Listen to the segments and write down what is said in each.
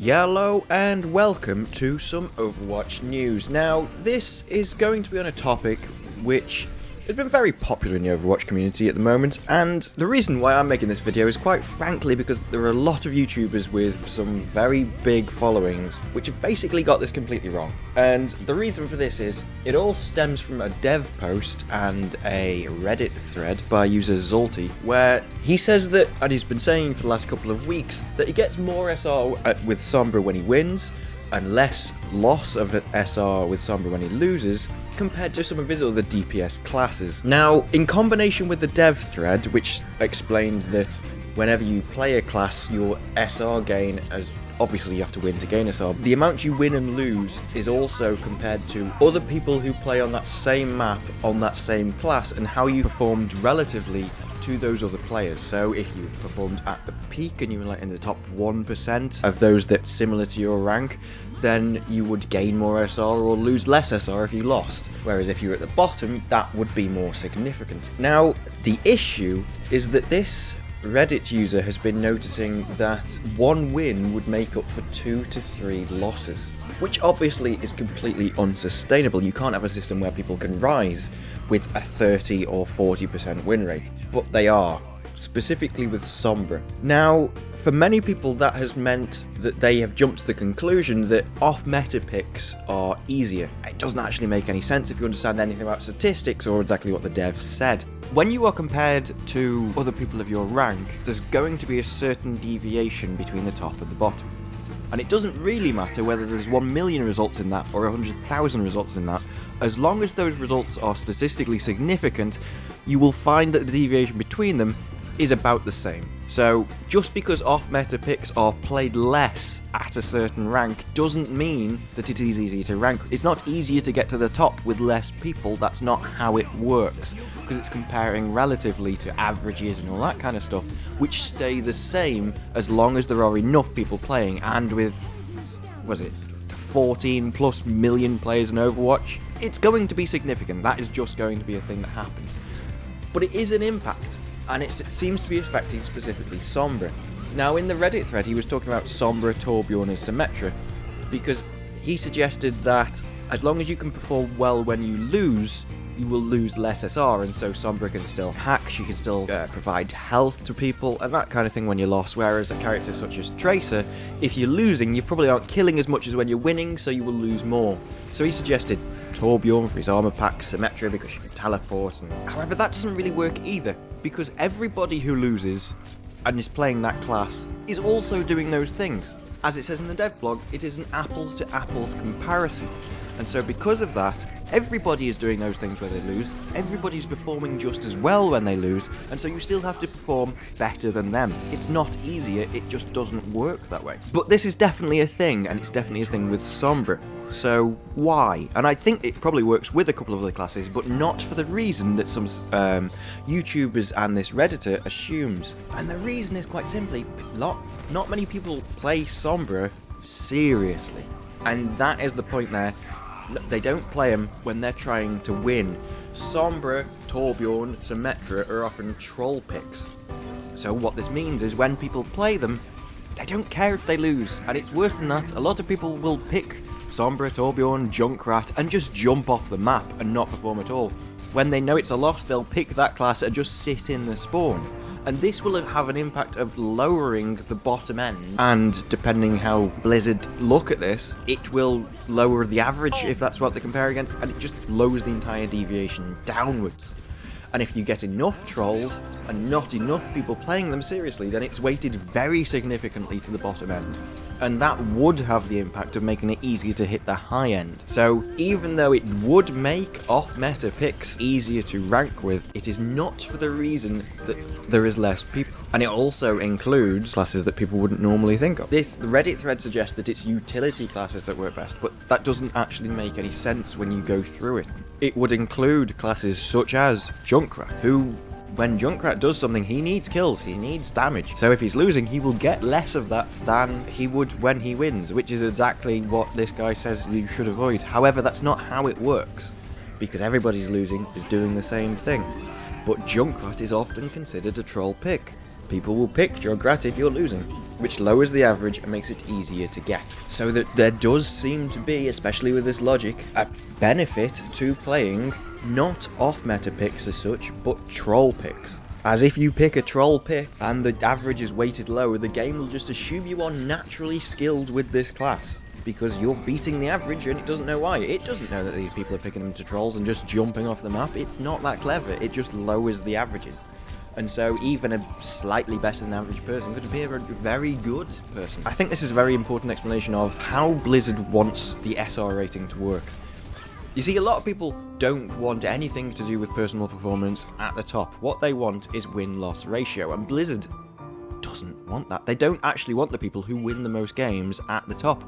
Hello and welcome to some Overwatch news. Now, this is going to be on a topic which has been very popular in the Overwatch community at the moment, and the reason why I'm making this video is quite frankly because there are a lot of YouTubers with some very big followings which have basically got this completely wrong. And the reason for this is, it all stems from a dev post and a Reddit thread by user Zolty, where he says that, and he's been saying for the last couple of weeks, that he gets more SR with Sombra when he wins, and less loss of SR with Sombra when he loses, compared to some of his other DPS classes. Now, in combination with the dev thread, which explained that whenever you play a class, your SR gain, as obviously you have to win to gain SR, the amount you win and lose is also compared to other people who play on that same map, on that same class, and how you performed relatively to those other players. So if you performed at the peak and you were like in the top 1% of those that's similar to your rank, then you would gain more SR or lose less SR if you lost. Whereas if you were at the bottom, that would be more significant. Now, the issue is that this Reddit user has been noticing that one win would make up for 2 to 3 losses, which obviously is completely unsustainable. You can't have a system where people can rise with a 30 or 40% win rate, but they are, specifically with Sombra. Now, for many people that has meant that they have jumped to the conclusion that off-meta picks are easier. It doesn't actually make any sense if you understand anything about statistics or exactly what the dev said. When you are compared to other people of your rank, there's going to be a certain deviation between the top and the bottom. And it doesn't really matter whether there's 1 million results in that or 100,000 results in that. As long as those results are statistically significant, you will find that the deviation between them is about the same. So just because off-meta picks are played less at a certain rank doesn't mean that it is easier to rank. It's not easier to get to the top with less people. That's not how it works, because it's comparing relatively to averages and all that kind of stuff, which stay the same as long as there are enough people playing. And with, was it 14 plus million players in Overwatch, it's going to be significant. That is just going to be a thing that happens. But it is an impact, and it seems to be affecting specifically Sombra. Now, in the Reddit thread, he was talking about Sombra, Torbjorn, and Symmetra, because he suggested that as long as you can perform well when you lose, you will lose less SR, and so Sombra can still hack, she can still provide health to people, and that kind of thing when you lost, whereas a character such as Tracer, if you're losing, you probably aren't killing as much as when you're winning, so you will lose more. So he suggested Torbjorn for his armor pack, Symmetra because she can teleport, and however, that doesn't really work either, because everybody who loses and is playing that class is also doing those things. As it says in the dev blog, it is an apples to apples comparison. And so because of that, everybody is doing those things where they lose, everybody's performing just as well when they lose, and so you still have to perform better than them. It's not easier, it just doesn't work that way. But this is definitely a thing, and it's definitely a thing with Sombra. So why? And I think it probably works with a couple of other classes, but not for the reason that some YouTubers and this Redditor assumes. And the reason is quite simply, not many people play Sombra seriously. And that is the point there. They don't play them when they're trying to win. Sombra, Torbjorn, Symmetra are often troll picks. So what this means is when people play them, they don't care if they lose. And it's worse than that. A lot of people will pick Sombra, Torbjorn, Junkrat and just jump off the map and not perform at all. When they know it's a loss, they'll pick that class and just sit in the spawn. And this will have an impact of lowering the bottom end. And depending how Blizzard look at this, it will lower the average if that's what they compare against, and it just lowers the entire deviation downwards. And if you get enough trolls and not enough people playing them seriously, then it's weighted very significantly to the bottom end. And that would have the impact of making it easier to hit the high end. So even though it would make off-meta picks easier to rank with, it is not for the reason that there is less people. And it also includes classes that people wouldn't normally think of. The Reddit thread suggests that it's utility classes that work best, but that doesn't actually make any sense when you go through it. It would include classes such as Junkrat, who, when Junkrat does something, he needs kills, he needs damage. So if he's losing, he will get less of that than he would when he wins, which is exactly what this guy says you should avoid. However, that's not how it works, because everybody's losing is doing the same thing. But Junkrat is often considered a troll pick. people will pick Junkrat if you're losing, which lowers the average and makes it easier to get. So that there does seem to be, especially with this logic, a benefit to playing not off-meta picks as such, but troll picks. As if you pick a troll pick and the average is weighted lower, the game will just assume you are naturally skilled with this class, because you're beating the average and it doesn't know why. It doesn't know that these people are picking them to trolls and just jumping off the map. It's not that clever. It just lowers the averages. And so even a slightly better than average person could be a very good person. I think this is a very important explanation of how Blizzard wants the SR rating to work. You see, a lot of people don't want anything to do with personal performance at the top. What they want is win-loss ratio, and Blizzard doesn't want that. They don't actually want the people who win the most games at the top.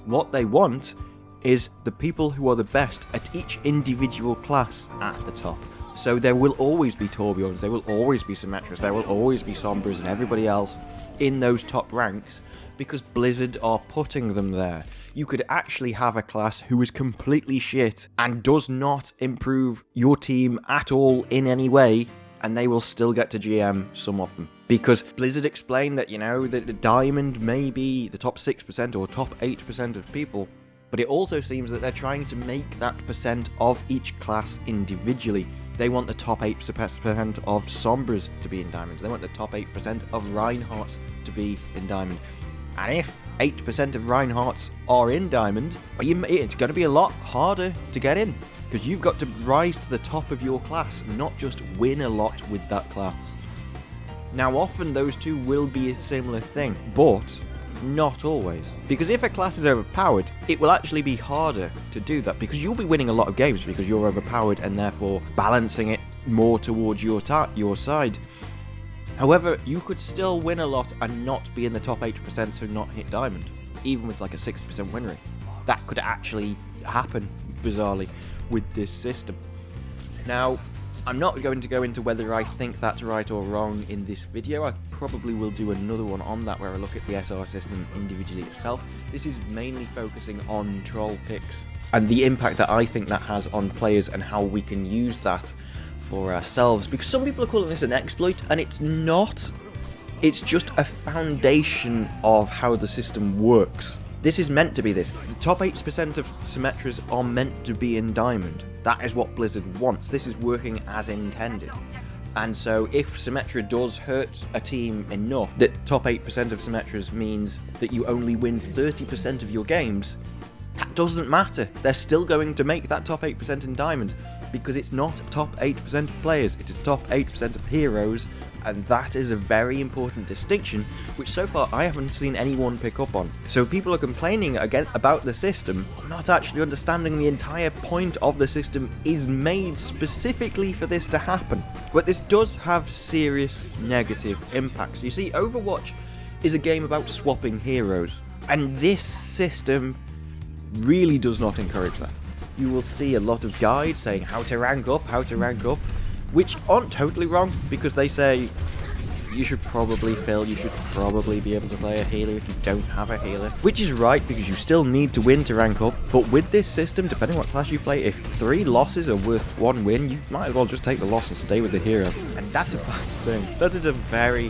What they want is the people who are the best at each individual class at the top. So there will always be Torbjorns, there will always be Symmetras, there will always be Sombras and everybody else in those top ranks, because Blizzard are putting them there. You could actually have a class who is completely shit and does not improve your team at all in any way, and they will still get to GM some of them. Because Blizzard explained that, that the Diamond may be the top 6% or top 8% of people, but it also seems that they're trying to make that percent of each class individually. They want the top 8% of Sombras to be in Diamond. They want the top 8% of Reinhardts to be in Diamond. And if 8% of Reinhardts are in Diamond, it's going to be a lot harder to get in, because you've got to rise to the top of your class, not just win a lot with that class. Now, often those two will be a similar thing, but not always. Because if a class is overpowered, it will actually be harder to do that, because you'll be winning a lot of games because you're overpowered and therefore balancing it more towards your side. However, you could still win a lot and not be in the top 8%, so not hit Diamond, even with like a 60% win rate. That could actually happen, bizarrely, with this system. Now, I'm not going to go into whether I think that's right or wrong in this video. I probably will do another one on that where I look at the SR system individually itself. This is mainly focusing on troll picks and the impact that I think that has on players and how we can use that for ourselves, because some people are calling this an exploit, and it's not. It's just a foundation of how the system works. This is meant to be this. The top 8% of Symmetras are meant to be in Diamond. That is what Blizzard wants. This is working as intended. And so if Symmetra does hurt a team enough that top 8% of Symmetras means that you only win 30% of your games, that doesn't matter. They're still going to make that top 8% in Diamond, because it's not top 8% of players, it is top 8% of heroes, and that is a very important distinction, which so far I haven't seen anyone pick up on. So people are complaining again about the system, not actually understanding the entire point of the system is made specifically for this to happen. But this does have serious negative impacts. You see, Overwatch is a game about swapping heroes, and this system really does not encourage that. You will see a lot of guides saying how to rank up, which aren't totally wrong, because they say you should probably be able to play a healer if you don't have a healer, which is right, because you still need to win to rank up. But with this system, depending what class you play, if 3 losses are worth 1 win, you might as well just take the loss and stay with the hero, and that's a bad thing. That is a very,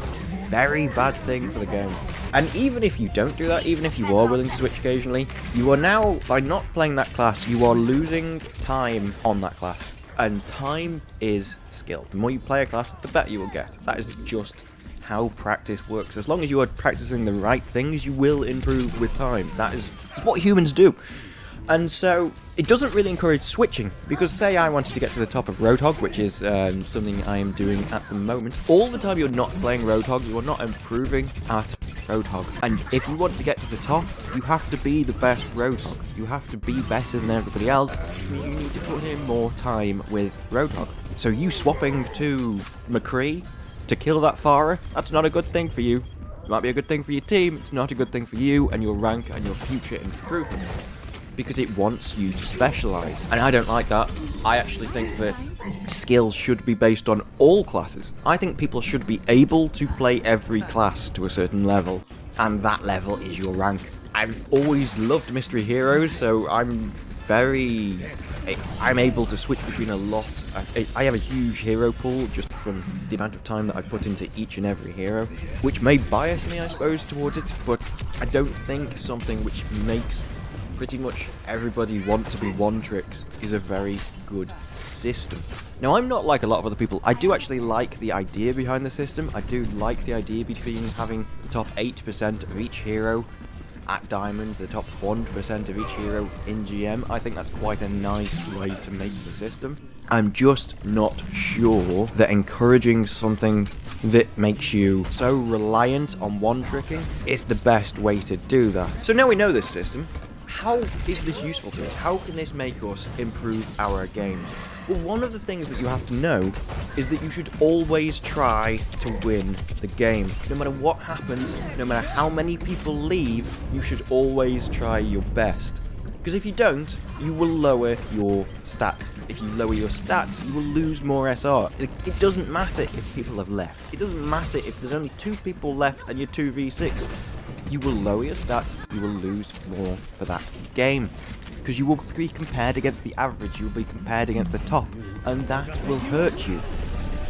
very bad thing for the game. And even if you don't do that, even if you are willing to switch occasionally, you are now, by not playing that class, you are losing time on that class. And time is skill. The more you play a class, the better you will get. That is just how practice works. As long as you are practicing the right things, you will improve with time. That is what humans do. And so it doesn't really encourage switching, because say I wanted to get to the top of Roadhog, which is something I am doing at the moment. All the time you're not playing Roadhog, you are not improving at Roadhog. And if you want to get to the top, you have to be the best Roadhog. You have to be better than everybody else. You need to put in more time with Roadhog. So you swapping to McCree to kill that Pharah, that's not a good thing for you. It might be a good thing for your team, it's not a good thing for you and your rank and your future improvement, because it wants you to specialise. And I don't like that. I actually think that skills should be based on all classes. I think people should be able to play every class to a certain level, and that level is your rank. I've always loved mystery heroes, so I'm I'm able to switch between a lot. I have a huge hero pool just from the amount of time that I put into each and every hero, which may bias me, I suppose, towards it, but I don't think something which makes pretty much everybody want to be one-tricks is a very good system. Now, I'm not like a lot of other people. I do actually like the idea behind the system. I do like the idea between having the top 8% of each hero at Diamond, the top 1% of each hero in GM. I think that's quite a nice way to make the system. I'm just not sure that encouraging something that makes you so reliant on one-tricking is the best way to do that. So now we know this system. How is this useful to us? How can this make us improve our games? Well, one of the things that you have to know is that you should always try to win the game. No matter what happens, no matter how many people leave, you should always try your best. Because if you don't, you will lower your stats. If you lower your stats, you will lose more SR. It doesn't matter if people have left. It doesn't matter if there's only 2 people left and you're 2v6. You will lower your stats, you will lose more for that game. Because you will be compared against the average, you will be compared against the top, and that will hurt you.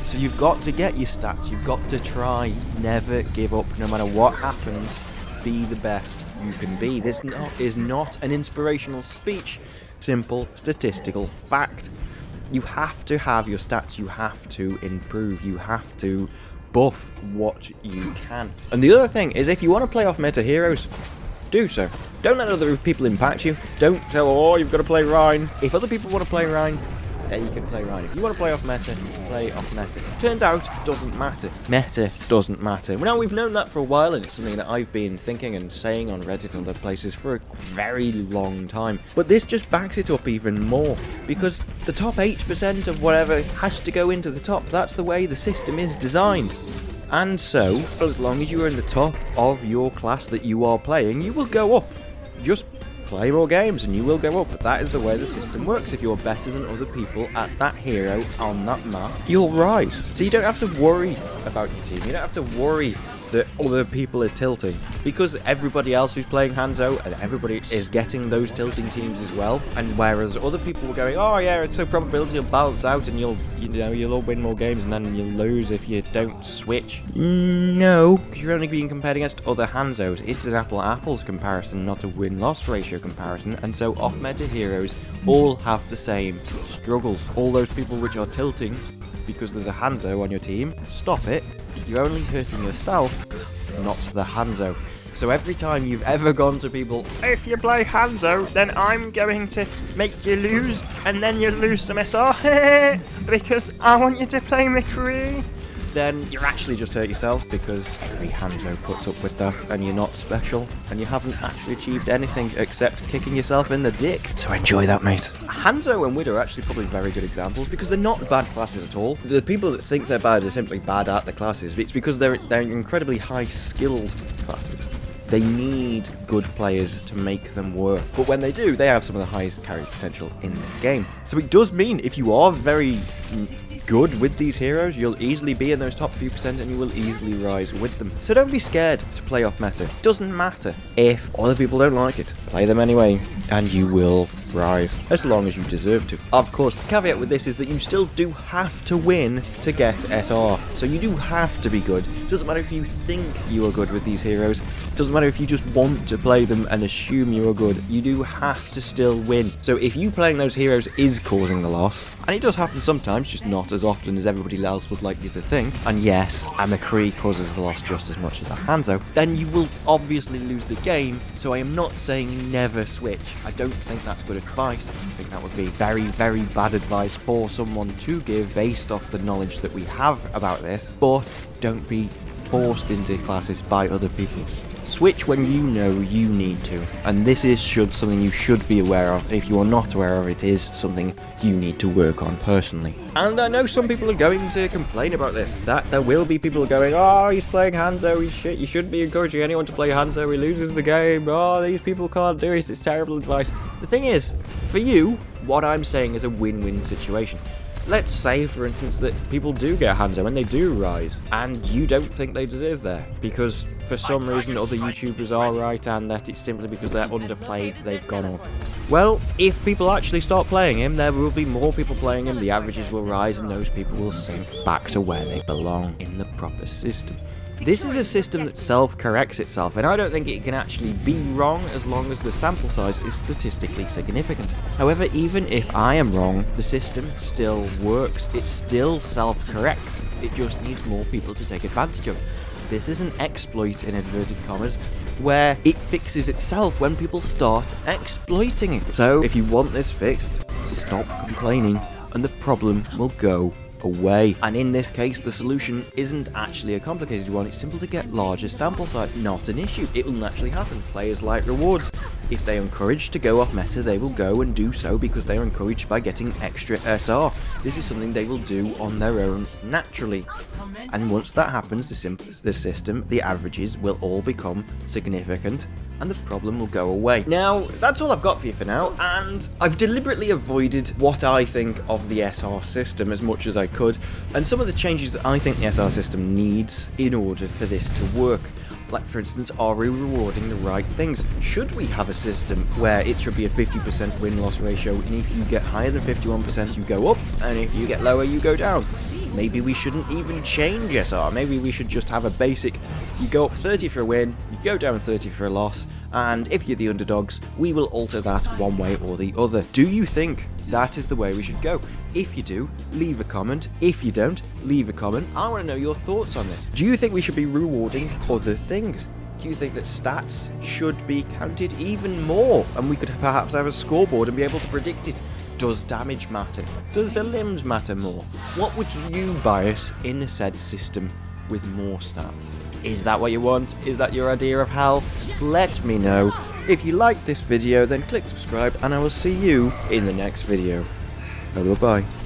So you've got to get your stats, you've got to try, never give up, no matter what happens, be the best you can be. This is not an inspirational speech, simple statistical fact. You have to have your stats, you have to improve, you have to buff what you can. And the other thing is, if you want to play off meta heroes, do so. Don't let other people impact you. Don't tell, oh, you've got to play Rhine. If other people want to play Rhine, then you can play Rhine. If you want to play off meta, play off meta. Turns out, doesn't matter. Meta doesn't matter. Well, now, we've known that for a while, and it's something that I've been thinking and saying on Reddit and other places for a very long time. But this just backs it up even more, because the top 8% of whatever has to go into the top. That's the way the system is designed. And so, as long as you are in the top of your class that you are playing, you will go up. Just play more games and you will go up. But that is the way the system works. If you're better than other people at that hero on that map, you'll rise. So you don't have to worry about your team. You don't have to worry that other people are tilting, because everybody else who's playing Hanzo and everybody is getting those tilting teams as well. And whereas other people were going, oh yeah, it's a probability you'll balance out and you'll all win more games and then you'll lose if you don't switch. No, because you're only being compared against other Hanzos. It's an apples comparison, not a win-loss ratio comparison. And so off-meta heroes all have the same struggles. All those people which are tilting because there's a Hanzo on your team, stop it. You're only hurting yourself, not the Hanzo. So every time you've ever gone to people, if you play Hanzo, then I'm going to make you lose, and then you lose some SR, because I want you to play McCree, then you're actually just hurt yourself, because every Hanzo puts up with that, and you're not special, and you haven't actually achieved anything except kicking yourself in the dick. So enjoy that, mate. Hanzo and Widow are actually probably very good examples, because they're not bad classes at all. The people that think they're bad are simply bad at the classes. It's because they're incredibly high-skilled classes. They need good players to make them work. But when they do, they have some of the highest carry potential in the game. So it does mean if you are very good with these heroes, you'll easily be in those top few percent and you will easily rise with them. So don't be scared to play off meta. It doesn't matter if other people don't like it. Play them anyway and you will rise, as long as you deserve to. Of course, the caveat with this is that you still do have to win to get SR. So you do have to be good. It doesn't matter if you think you are good with these heroes. It doesn't matter if you just want to play them and assume you are good. You do have to still win. So if you playing those heroes is causing the loss, and it does happen sometimes, just not as often as everybody else would like you to think, and yes, a McCree causes the loss just as much as a Hanzo, then you will obviously lose the game. So I am not saying never switch. I don't think that's good advice. I think that would be very, very bad advice for someone to give based off the knowledge that we have about this. But don't be forced into classes by other people. Switch when you know you need to, and this is something you should be aware of. If you are not aware of it, is something you need to work on personally. And I know some people are going to complain about this, that there will be people going, oh, he's playing Hanzo, he's shit, you shouldn't be encouraging anyone to play Hanzo, he loses the game, oh, these people can't do it, it's terrible advice. The thing is, for you, what I'm saying is a win-win situation. let's say, for instance, that people do get Hanzo and they do rise, and you don't think they deserve there, because for some reason other YouTubers are right, and that it's simply because they're underplayed they've gone up. Well, if people actually start playing him, there will be more people playing him, the averages will rise, and those people will sink back to where they belong in the proper system. This is a system that self-corrects itself, and I don't think it can actually be wrong as long as the sample size is statistically significant. However, even if I am wrong, the system still works. It still self-corrects. It just needs more people to take advantage of it. This is an exploit, in inverted commas, where it fixes itself when people start exploiting it. So if you want this fixed, stop complaining and the problem will go away. And in this case, the solution isn't actually a complicated one. It's simple to get larger sample size. Not an issue. It will naturally happen. Players like rewards. If they are encouraged to go off meta, they will go and do so because they are encouraged by getting extra SR. This is something they will do on their own naturally. And once that happens, the system, the averages will all become significant, and the problem will go away. Now, that's all I've got for you for now, and I've deliberately avoided what I think of the SR system as much as I could, and some of the changes that I think the SR system needs in order for this to work. Like, for instance, are we rewarding the right things? Should we have a system where it should be a 50% win-loss ratio, and if you get higher than 51%, you go up, and if you get lower, you go down? Maybe we shouldn't even change SR. Maybe we should just have a basic, you go up 30 for a win, you go down 30 for a loss, and if you're the underdogs, we will alter that one way or the other. Do you think that is the way we should go? If you do, leave a comment. If you don't, leave a comment. I want to know your thoughts on this. Do you think we should be rewarding other things? Do you think that stats should be counted even more, and we could perhaps have a scoreboard and be able to predict it? Does damage matter? Does the limbs matter more? What would you bias in the said system with more stats? Is that what you want? Is that your idea of hell? Let me know. If you liked this video, then click subscribe, and I will see you in the next video. Bye-bye.